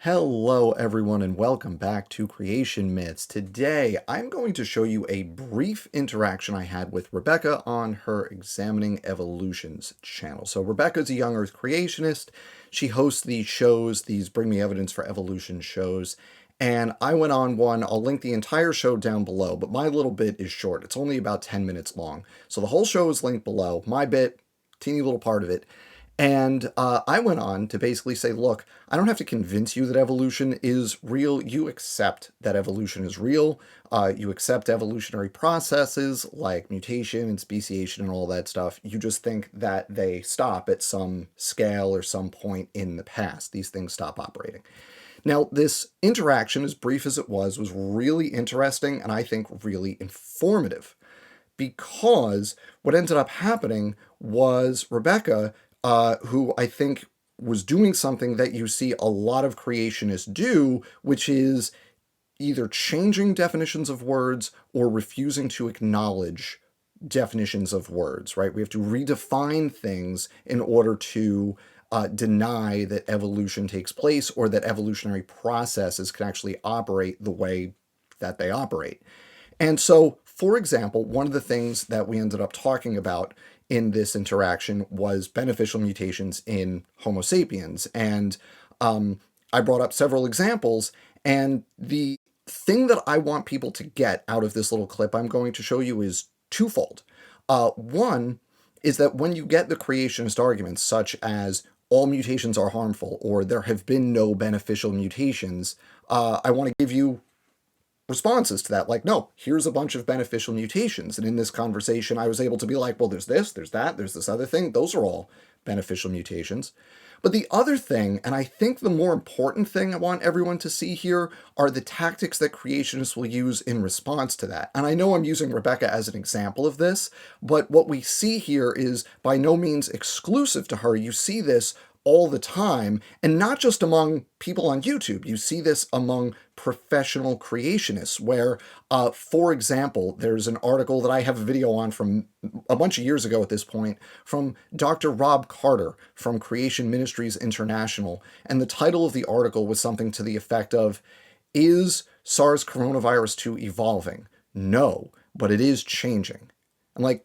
Hello everyone and welcome back to Creation Myths. Today I'm going to show you a brief interaction I had with Rebecca on her Examining Evolutions channel. So Rebecca's a young earth creationist. She hosts these shows, these Bring Me Evidence for Evolution shows, and I went on one. I'll link the entire show down below, but my little bit is short. It's only about 10 minutes long. So the whole show is linked below. My bit, teeny little part of it. And I went on to basically say, look, I don't have to convince you that evolution is real. You accept that evolution is real. You accept evolutionary processes like mutation and speciation and all that stuff. You just think that they stop at some scale or some point in the past. These things stop operating. Now, this interaction, as brief as it was really interesting and I think really informative, because what ended up happening was Rebecca, who I think was doing something that you see a lot of creationists do, which is either changing definitions of words or refusing to acknowledge definitions of words, right? We have to redefine things in order to deny that evolution takes place or that evolutionary processes can actually operate the way that they operate. And so, for example, one of the things that we ended up talking about in this interaction was beneficial mutations in Homo sapiens. And I brought up several examples. And the thing that I want people to get out of this little clip I'm going to show you is twofold. One is that when you get the creationist arguments, such as all mutations are harmful or there have been no beneficial mutations, I want to give you responses to that, like, no, here's a bunch of beneficial mutations. And in this conversation, I was able to be like, well, there's this, there's that, there's this other thing. Those are all beneficial mutations. But the other thing, and I think the more important thing I want everyone to see here, are the tactics that creationists will use in response to that. And I know I'm using Rebecca as an example of this, but what we see here is by no means exclusive to her. You see this all the time, and not just among people on YouTube. You see this among professional creationists, where, for example, there's an article that I have a video on from a bunch of years ago at this point, from Dr. Rob Carter from Creation Ministries International, and the title of the article was something to the effect of, "Is SARS coronavirus 2 evolving? No, but it is changing." And like,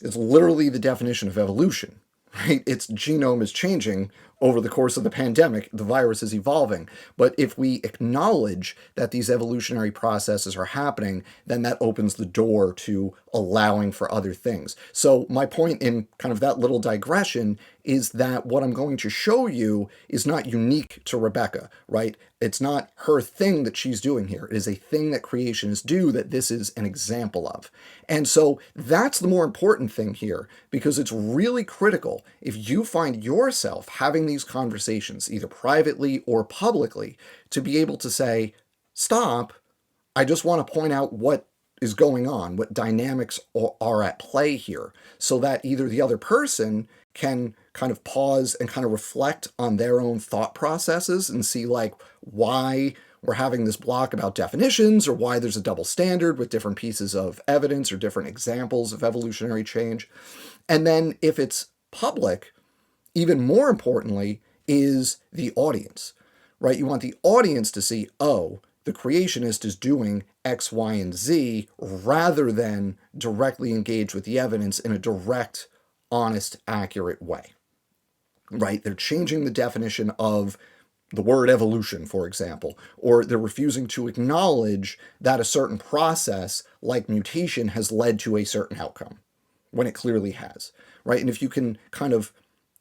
it's literally the definition of evolution. Right? Its genome is changing over the course of the pandemic. The virus is evolving. But if we acknowledge that these evolutionary processes are happening, then that opens the door to allowing for other things. So my point in kind of that little digression is that what I'm going to show you is not unique to Rebecca, right? It's not her thing that she's doing here. It is a thing that creationists do that this is an example of. And so that's the more important thing here, because it's really critical if you find yourself having these conversations, either privately or publicly, to be able to say, stop, I just want to point out what is going on, what dynamics are at play here, so that either the other person can kind of pause and kind of reflect on their own thought processes and see like why we're having this block about definitions, or why there's a double standard with different pieces of evidence or different examples of evolutionary change. And then if it's public, even more importantly, is the audience, right? You want the audience to see, oh, the creationist is doing X, Y, and Z, rather than directly engage with the evidence in a direct, honest, accurate way, right? They're changing the definition of the word evolution, for example, or they're refusing to acknowledge that a certain process, like mutation, has led to a certain outcome, when it clearly has, right? And if you can kind of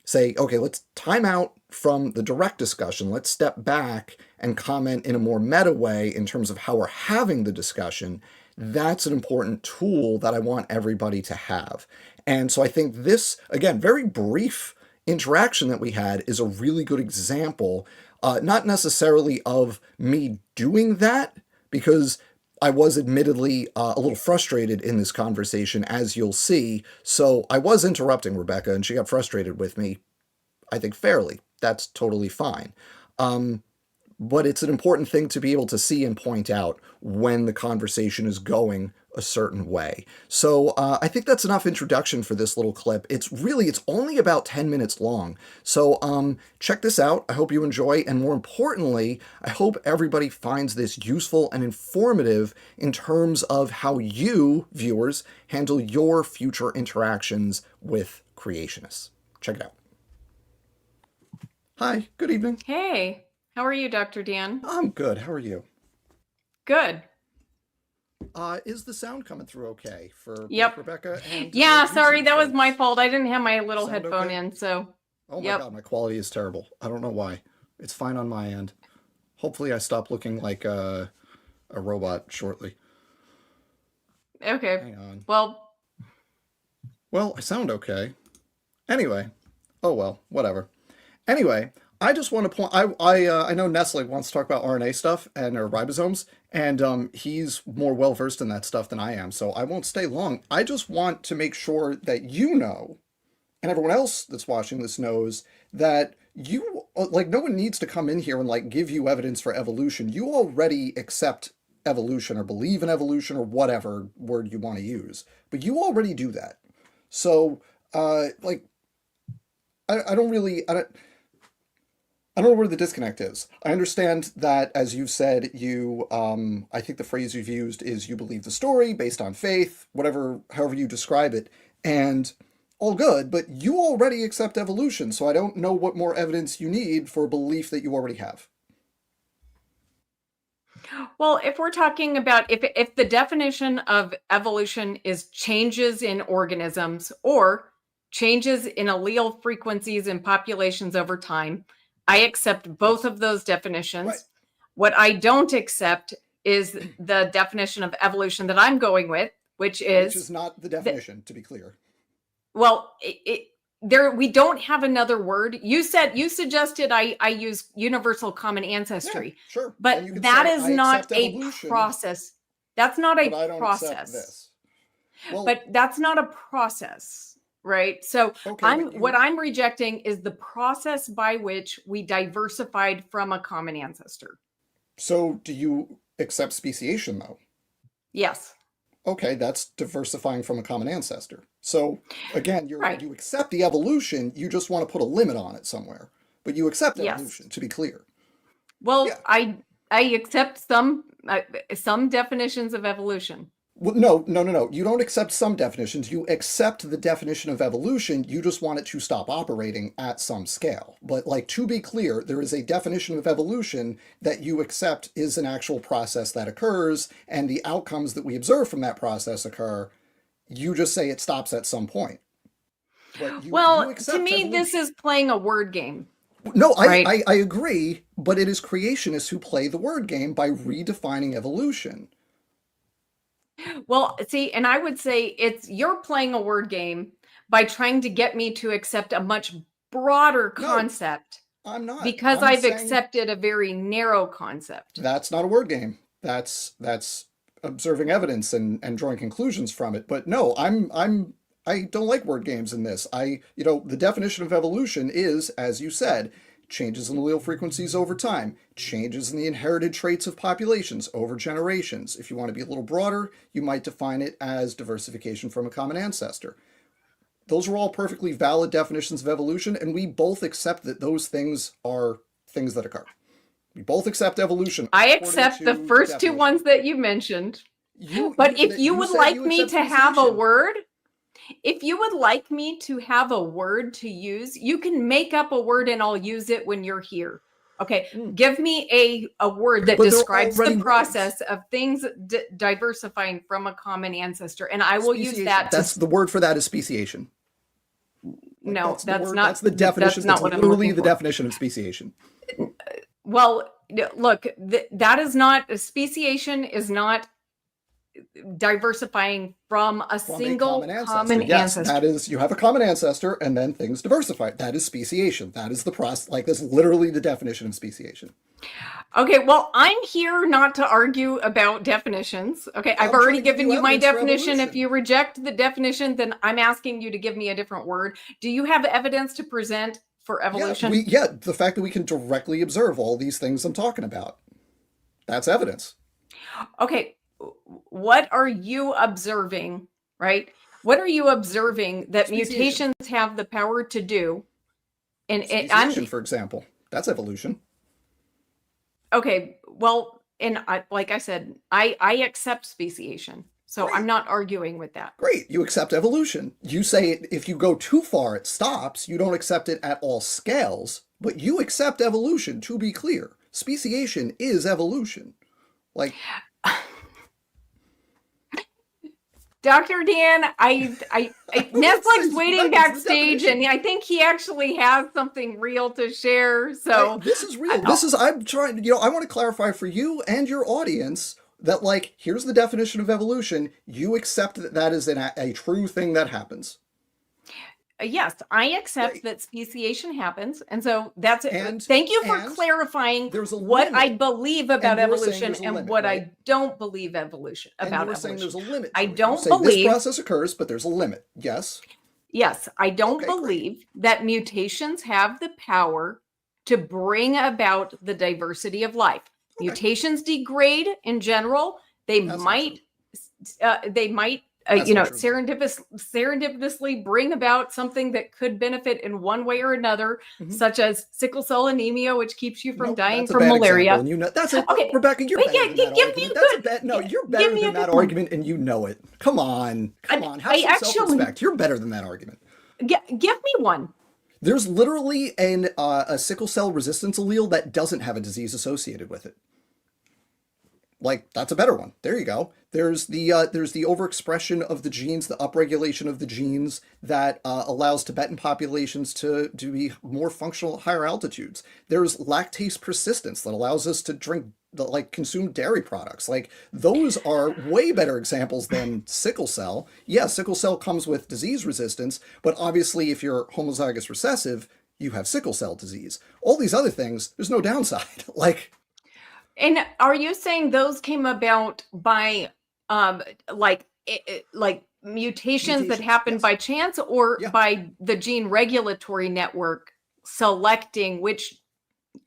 say, okay, let's time out from the direct discussion, let's step back and comment in a more meta way in terms of how we're having the discussion, that's an important tool that I want everybody to have. And so I think this, again, very brief interaction that we had is a really good example, not necessarily of me doing that, because I was admittedly a little frustrated in this conversation, as you'll see. So I was interrupting Rebecca, and she got frustrated with me, I think fairly. That's totally fine. but it's an important thing to be able to see and point out when the conversation is going a certain way. So I think that's enough introduction for this little clip. It's only about 10 minutes long. So check this out. I hope you enjoy. And more importantly, I hope everybody finds this useful and informative in terms of how you, viewers, handle your future interactions with creationists. Check it out. Hi, good evening. Hey, how are you, Dr. Dan? I'm good. How are you? Good. Is the sound coming through okay for both Yep. Rebecca and Yeah, sorry, YouTube that was my folks? fault. I didn't have my little Sound headphone okay? in, so Oh my yep. God, my quality is terrible. I don't know why. It's fine on my end. Hopefully, I stop looking like a robot shortly. Okay. Hang on. Well, Well, I sound okay. Anyway, oh well, whatever. Anyway, I just want to point. I know Nestle wants to talk about RNA stuff and or ribosomes, and he's more well versed in that stuff than I am. So I won't stay long. I just want to make sure that you know, and everyone else that's watching this knows that you like no one needs to come in here and like give you evidence for evolution. You already accept evolution or believe in evolution or whatever word you want to use, but you already do that. So, like, I don't really, I don't know where the disconnect is. I understand that, as you've said, I think the phrase you've used is you believe the story based on faith, whatever, however you describe it, and all good, but you already accept evolution, so I don't know what more evidence you need for a belief that you already have. well, if we're talking about if the definition of evolution is changes in organisms or changes in allele frequencies in populations over time, I accept both Yes. of those Right. definitions. What I don't accept is the definition of evolution that I'm going with, which Which is is not the that definition, to be clear. well, there we don't have another word. You suggested I use universal common Yeah, ancestry, sure. but And you could that say, is I not accept a evolution, process. That's not but a I don't accept process. this. Well, But that's not a process, right? So okay, I'm but what you I'm rejecting is the process by which we diversified from a common ancestor. So do you accept speciation though? Yes. Okay, that's diversifying from a common ancestor. So again, Right. you accept the evolution, you just want to put a limit on it somewhere. But you accept Yes. evolution, to be clear. Yeah. Well, I accept some definitions of evolution. Well, no, no, no, no. You don't accept some definitions. You accept the definition of evolution. You just want it to stop operating at some scale. But, like, to be clear, there is a definition of evolution that you accept is an actual process that occurs, and the outcomes that we observe from that process occur. You just say it stops at some point. But you Well, to accept me, this evolution. is playing a word game, No, right? I agree, but it is creationists who play the word game by redefining evolution. Well, see, and I would say you're playing a word game by trying to get me to accept a much broader No, concept I'm not. because I'm I've saying accepted a very narrow concept. that's not a word game. That's observing evidence and drawing conclusions from it. But no, I don't like word games in this. The definition of evolution is, as you said, changes in allele frequencies over time, changes in the inherited traits of populations over generations. If you want to be a little broader, you might define it as diversification from a common ancestor. Those are all perfectly valid definitions of evolution, and we both accept that those things are things that occur. We both accept evolution I according accept the to the first two definition. ones that you mentioned. You But if that you you would said like you me accept to have a speciation. word, if you would like me to have a word to use, you can make up a word and I'll use it when you're here. Okay, Mm. give me a word that But they're describes the already words. process of things diversifying from a common ancestor, and I will use Speciation. that to. That's the word for that is speciation. Like No, that's the that's word. not That's the that's definition. That's not what I'm literally looking the for. definition of speciation. Well, look, that is not speciation is not diversifying from a From a common single ancestor. common Yes, that ancestor. is, you have a common ancestor and then things diversify. That is speciation. That is the process. Like, that's literally the definition of speciation. Okay, well, I'm here not to argue about definitions. Okay, I've I'm trying already to give given you you my evidence for definition. If evolution. you reject the definition, then I'm asking you to give me a different word. Do you have evidence to present for Yeah, evolution? the fact that we can directly observe all these things I'm talking about. That's evidence. Okay, what are you observing, right? What are you observing that Speciation. mutations have the power to do? And I'm Speciation, for example. That's evolution. okay. Well, and like I said, I accept speciation, so I'm Great. not arguing with that. Great. You accept evolution. You say if you go too far, it stops. You don't accept it at all scales, but you accept evolution, to be clear. Speciation is evolution. Like, Dr. Dan, Netflix waiting Rebecca, it's the backstage, and definition. I think he actually has something real to share. So, This is real. I'm trying, I want to clarify for you and your audience that, like, here's the definition of evolution. You accept that that is a true thing that happens. yes, I accept Great. that speciation happens, and so that's it. And Thank you for and clarifying there's a what I limit. believe And about you were saying evolution there's a and limit, what right? I don't believe evolution And you about were saying evolution. there's a limit I to it. You don't say this believe. process occurs, but there's a limit. Yes? Yes, I don't Okay, great. believe that mutations have the power to bring about the diversity of life. Okay. Mutations degrade in general. They That's might, That's not true. serendipitously bring about something that could benefit in one way or another, such as sickle cell anemia, which keeps you from Nope, dying that's a from bad malaria. example, and you know that's a Okay, Rebecca. You're but better yeah, than that give me argument. a That's a good. bad. No, you're Give better me a than that good one. argument, and you know it. Come on, come on. Have I some actually self-respect. You're better than that argument. give me one. There's literally a sickle cell resistance allele that doesn't have a disease associated with it. Like, that's a better one. There you go. There's the overexpression of the genes, the upregulation of the genes that allows Tibetan populations to be more functional at higher altitudes. There's lactase persistence that allows us to consume dairy products. Like, those are way better examples than sickle cell. Yeah, sickle cell comes with disease resistance, but obviously if you're homozygous recessive, you have sickle cell disease. All these other things, there's no downside. Like, And are you saying those came about by like mutations that happened yes. by chance, or Yeah. by the gene regulatory network selecting which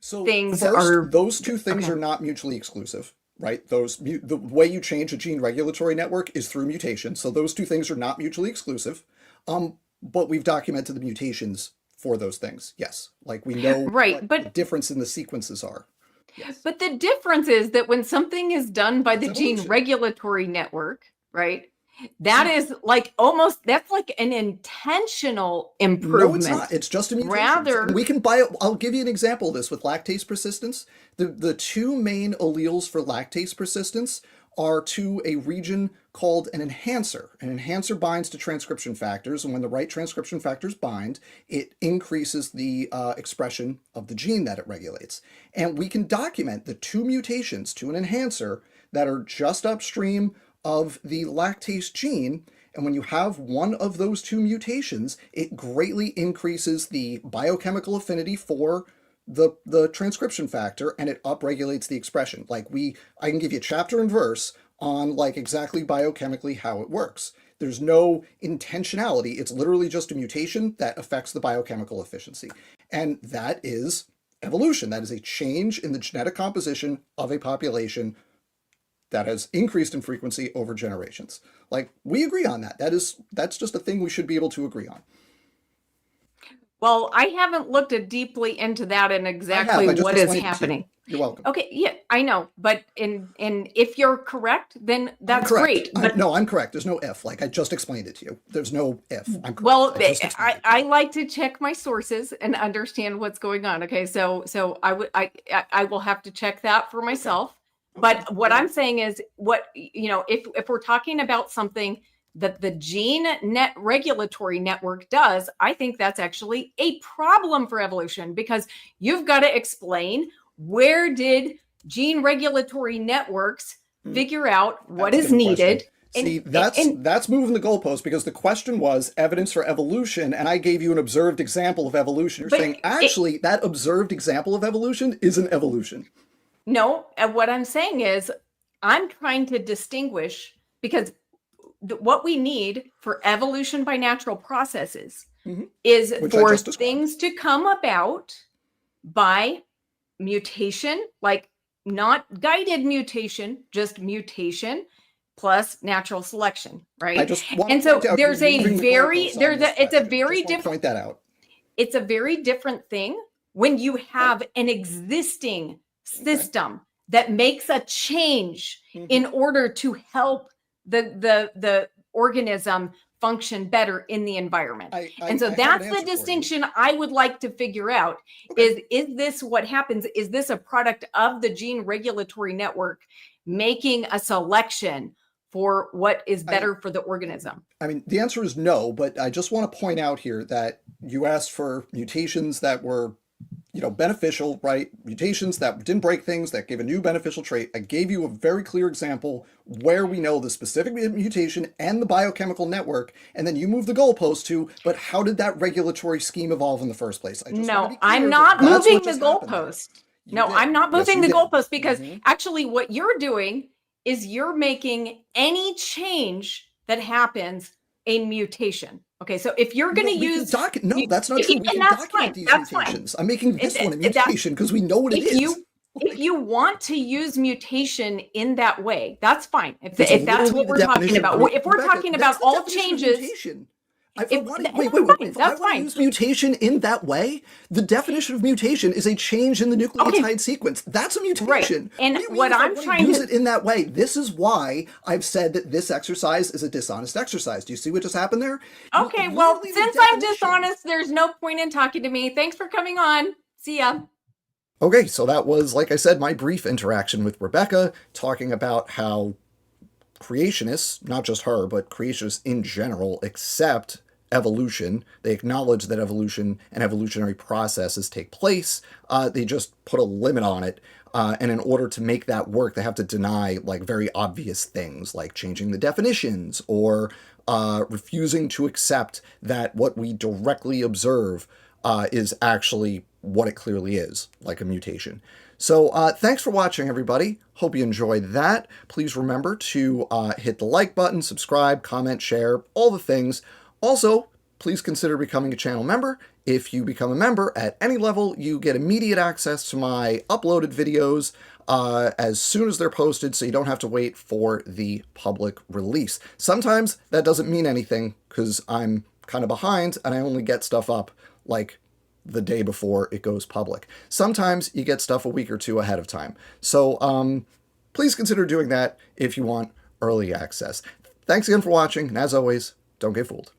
So things first, are those two things okay? are not mutually exclusive, right? The way you change a gene regulatory network is through mutation. So those two things are not mutually exclusive. But we've documented the mutations for those things. Yes, like we know Right, what the but difference in the sequences are. Yes, but the difference is that when something is done by that's the gene evolution. regulatory network, right? That See, is like almost that's like an intentional no, it's improvement. not. It's just a mutation. And Rather, we can buy it. I'll give you an example of this with lactase persistence. The two main alleles for lactase persistence are to a region called an enhancer. An enhancer binds to transcription factors, and when the right transcription factors bind, it increases the expression of the gene that it regulates. And we can document the two mutations to an enhancer that are just upstream of the lactase gene. And when you have one of those two mutations, it greatly increases the biochemical affinity for the transcription factor, and it upregulates the expression. I can give you chapter and verse on like exactly biochemically how it works. There's no intentionality. It's literally just a mutation that affects the biochemical efficiency. And that is evolution. That is a change in the genetic composition of a population that has increased in frequency over generations. Like, we agree on that. That's just a thing we should be able to agree on. well, I haven't looked deeply into that and I exactly have. I just what is explained it to you. happening. You're welcome. Okay, yeah, I know, but in if you're correct, then I'm that's correct. great. But No, I'm correct. There's no if. Like, I just explained it to you. There's no if. I'm correct. well, I just explained it to I you. like to check my sources and understand what's going on. Okay, so I will have to check that for myself. But what I'm saying is, if we're talking about something that the gene net regulatory network does, I think that's actually a problem for evolution, because you've got to explain, where did gene regulatory networks figure out what That's a is good needed? question. See, And that's moving the goalpost, because the question was evidence for evolution, and I gave you an observed example of evolution. You're but saying actually that observed example of evolution isn't evolution. no, what I'm saying is, I'm trying to distinguish, because what we need for evolution by natural processes is Which I for just described. things to come about by mutation, like not guided mutation, just mutation plus natural selection, I right? just want And to point so out you're there's a moving the very goalposts on this it's a question. very Just want to different point that out. it's a very different thing when you have an existing Okay. system that makes a change in order to help the organism function better in the environment. And so I have an that's the answer for you. distinction I would like to figure out. Okay. Is this what happens? Is this a product of the gene regulatory network making a selection for what is better for the organism? I mean, the answer is no, but I just want to point out here that you asked for mutations that were, beneficial, right? Mutations that didn't break things, that gave a new beneficial trait. I gave you a very clear example where we know the specific mutation and the biochemical network, and then you move the goalpost to, but how did that regulatory scheme evolve in the first place? I just want to be No, clear I'm that not that's moving what the just happened there. goalpost. You No, did. I'm not Yes, moving you the did. goalpost because actually what you're doing is you're making any change that happens a mutation. Okay, so if you're going No, to we can use document. No, that's not true. We and can that's document fine. these That's fine. mutations. I'm making this one a That mutation because we know what it if is. you want to use mutation in that way, that's fine. It's If that's literally what the we're talking definition about. of If we're Rebecca, talking that's about the all definition of changes, mutation. if Wait. that's fine. If I That's want to fine. use mutation in that way, the definition of mutation is a change in the Okay, nucleotide sequence. That's a right. mutation. And What do you mean what if I I'm want to trying use to it in that way? This is why I've said that this exercise is a dishonest exercise. Do you see what just happened there? Okay, well, since I'm dishonest, there's no point in talking to me. Thanks for coming on. See ya. Okay, so that was, like I said, my brief interaction with Rebecca, talking about how creationists, not just her, but creationists in general, accept evolution. They acknowledge that evolution and evolutionary processes take place. They just put a limit on it. And in order to make that work, they have to deny like very obvious things like changing the definitions or refusing to accept that what we directly observe is actually what it clearly is, like a mutation. So thanks for watching, everybody. Hope you enjoyed that. Please remember to hit the like button, subscribe, comment, share, all the things. Also, please consider becoming a channel member. If you become a member at any level, you get immediate access to my uploaded videos as soon as they're posted, so you don't have to wait for the public release. Sometimes that doesn't mean anything because I'm kind of behind and I only get stuff up like the day before it goes public. Sometimes you get stuff a week or two ahead of time. So please consider doing that if you want early access. Thanks again for watching, and as always, don't get fooled.